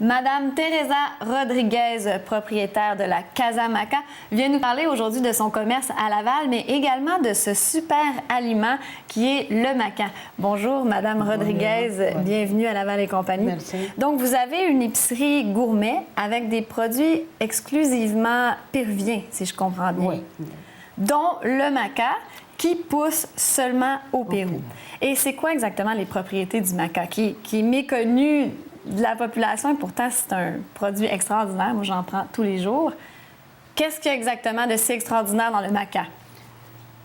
Madame Teresa Rodriguez, propriétaire de la Casa Maca, vient nous parler aujourd'hui de son commerce à Laval, mais également de ce super aliment qui est le maca. Bonjour, Madame Rodriguez. Bonjour. Bienvenue à Laval et compagnie. Merci. Donc, vous avez une épicerie gourmet avec des produits exclusivement péruviens, si je comprends bien. Oui. Dont le maca, qui pousse seulement au Pérou. Et c'est quoi exactement les propriétés du maca, qui est méconnu de la population, et pourtant, c'est un produit extraordinaire. Moi, j'en prends tous les jours. Qu'est-ce qu'il y a exactement de si extraordinaire dans le maca?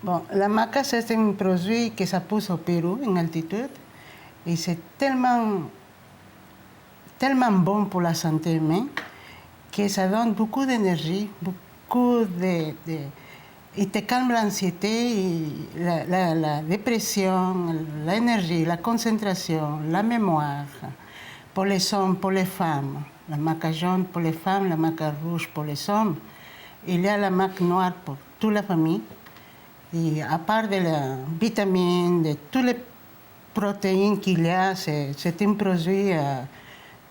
Bon, la maca, c'est un produit que ça pousse au Pérou, en altitude. Et c'est tellement bon pour la santé humaine que ça donne beaucoup d'énergie, beaucoup il te calme l'anxiété, la dépression, l'énergie, la concentration, la mémoire. Pour les hommes, pour les femmes. La maca jaune pour les femmes, la maca rouge pour les hommes. Il y a la maca noire pour toute la famille. Et à part de la vitamine, de toutes les protéines qu'il y a, c'est un produit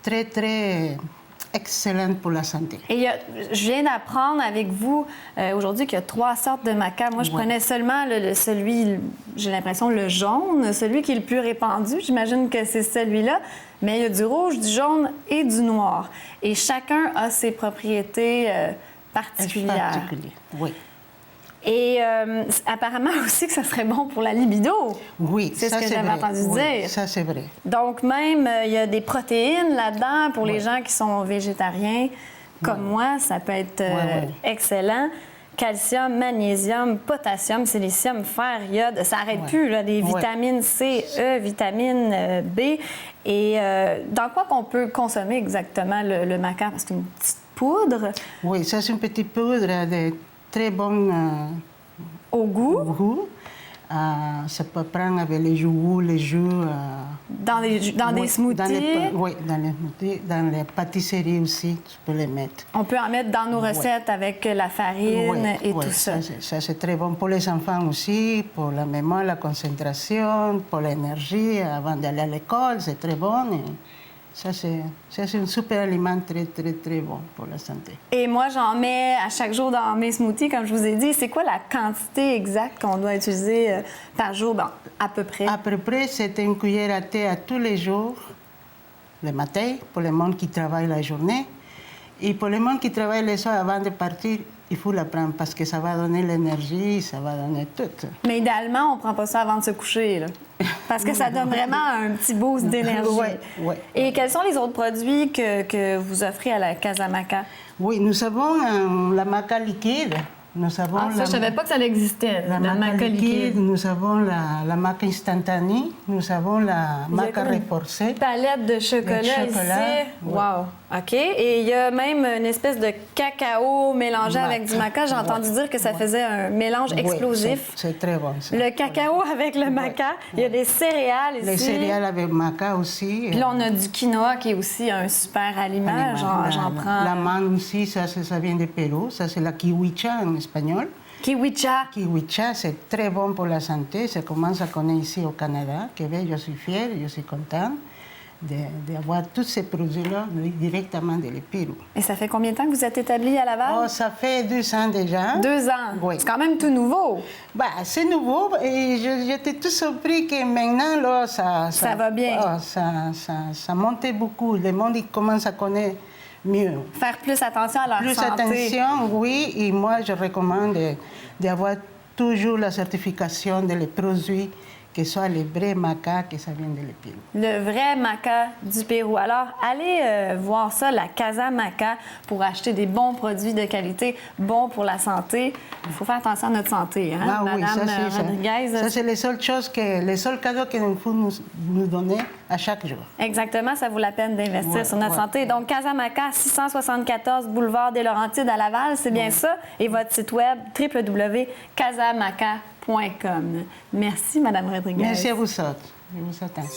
très, très excellent pour la santé. Et je viens d'apprendre avec vous aujourd'hui qu'il y a 3 sortes de maca. Moi, je prenais seulement celui, j'ai l'impression, le jaune, celui qui est le plus répandu. J'imagine que c'est celui-là. Mais il y a du rouge, du jaune et du noir. Et chacun a ses propriétés particulières. Oui. Et apparemment aussi que ça serait bon pour la libido. Oui, c'est ce que j'avais entendu dire. Ça, c'est vrai. Donc, même, il y a des protéines là-dedans pour les gens qui sont végétariens. Comme moi, ça peut être excellent. Calcium, magnésium, potassium, silicium, fer, iode. Ça n'arrête plus, là, des vitamines C, E, vitamine B. Et dans quoi qu'on peut consommer exactement le maca? Parce que c'est une petite poudre. Oui, ça, c'est une petite poudre de très bon au goût. Ça peut prendre avec les jus. Dans des smoothies? Dans les smoothies. Dans les pâtisseries aussi, tu peux les mettre. On peut en mettre dans nos recettes avec la farine et tout ça. Ça, c'est très bon pour les enfants aussi, pour la mémoire, la concentration, pour l'énergie avant d'aller à l'école, c'est très bon. Et ça, c'est un super aliment très, très, très bon pour la santé. Et moi, j'en mets à chaque jour dans mes smoothies, comme je vous ai dit. C'est quoi la quantité exacte qu'on doit utiliser par jour? Bon, à peu près. À peu près, c'est une cuillère à thé à tous les jours, le matin, pour le monde qui travaille la journée. Et pour le monde qui travaille le soir, avant de partir, il faut la prendre parce que ça va donner l'énergie, ça va donner tout. Mais idéalement, on ne prend pas ça avant de se coucher, là. Parce que ça donne vraiment un petit boost d'énergie. Oui. Et quels sont les autres produits que vous offrez à la Casa Maca? Oui, nous avons la maca liquide. Nous avons je ne savais pas que ça existait, la maca liquide. Nous avons la maca instantanée. Nous avons la maca renforcée. Une palette de chocolat ici. Wow! OK. Et il y a même une espèce de cacao mélangé avec du maca. J'ai entendu dire que ça faisait un mélange explosif. C'est très bon. Le cacao avec le maca. Il y a des céréales ici. Les céréales avec maca aussi. Puis là, on a du quinoa qui est aussi un super aliment. J'en prends. La mangue aussi, ça vient du Pérou. Ça, c'est la kiwicha en espagnol. Kiwicha. Kiwicha, c'est très bon pour la santé. Ça commence à connaître ici au Canada, Québec. Je suis fière, je suis contente d'avoir tous ces produits-là directement de le Pérou. Et ça fait combien de temps que vous êtes établi à Laval? Oh, ça fait 2 ans déjà. 2 ans? Oui. C'est quand même tout nouveau. C'est nouveau et j'étais tout surpris que maintenant, là, ça va bien. Oh, ça monte beaucoup. Le monde il commence à connaître mieux. Faire plus attention à leur santé. Plus attention, oui. Et moi, je recommande d'avoir toujours la certification des produits, que ce soit les vrais maca, que ça vient de le Pérou. Le vrai maca du Pérou. Alors, allez voir ça, la Casa Maca, pour acheter des bons produits de qualité, bons pour la santé. Il faut faire attention à notre santé, hein, Madame Rodriguez? Ça, c'est les seules choses, les seuls cadeaux qu'il faut nous donner à chaque jour. Exactement, ça vaut la peine d'investir sur notre santé. Donc, Casa Maca, 674 boulevard des Laurentides à Laval, c'est bien ça. Et votre site web, www.casamaca.com. Merci, Madame Rodriguez. Merci à vous autres. Je vous attends.